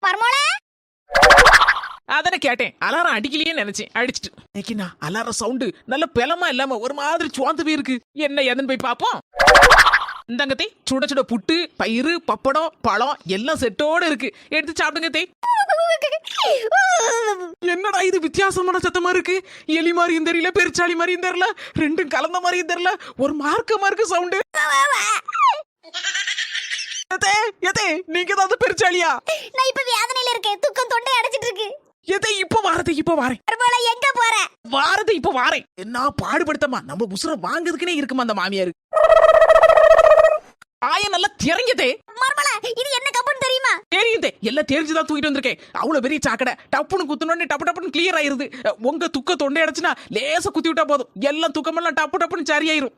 மர்மோளே அதனை கேட்டேன். அலாரம் அடிக்கலையே நினைச்சேன், அடிச்சிட்டு. இன்னைக்கு நான் அலாரம் சவுண்டு நல்ல பெலமா இல்லாம ஒரு மாதிரி சுவாந்து போயிருக்கு. என்ன எதுன்னு போய் பாப்போம். இந்தங்கத்தை சுட சுட புட்டு, பயிறு, பப்படம், பழம் எல்லாம் செட்டோட இருக்கு. எடுத்து சாப்பிடுங்க தே. என்னடா இது வித்தியாசமான சத்தமா இருக்கு? எலி மாதிரியும் தெரியல, பெருச்சாளி மாதிரியும் தெரியல, ரெண்டும் கலந்த மாதிரியும் தெரியல, ஒரு மார்க்க சவுண்டு. நீங்க தான் பெருச்சாளியா? நான் இப்ப வேதனையில இருக்கேன், துக்கம் தொண்டை அடைச்சிட்டு இருக்கு. எதை இப்ப வாரேன். மர்மோளே எங்க போற? வாரதை இப்ப வாரேன். என்ன பாடுபடுத்தமா நம்ம உசுர வாங்குறதுக்குனே இருக்குமா அந்த மாமியாரு. ஆய நல்லா திறங்கதே. மர்மோளே இது என்ன கப்புன்னு தெரியுமா? தெரியுதே, எல்லாம் தெரிஞ்சுதான் தூக்கிட்டு வந்திருக்கேன். அவ்வளவு பெரிய சாக்கடை டப்புன்னு குத்துனோடனே டப்பு டப்புன்னு கிளியர் ஆயிருது. உங்க துக்க தொண்டை அடைச்சுனா லேசா குத்தி விட்டா போதும், எல்லாம் துக்கமெல்லாம் டப்பு டப்புன்னு சரியாயிரும்.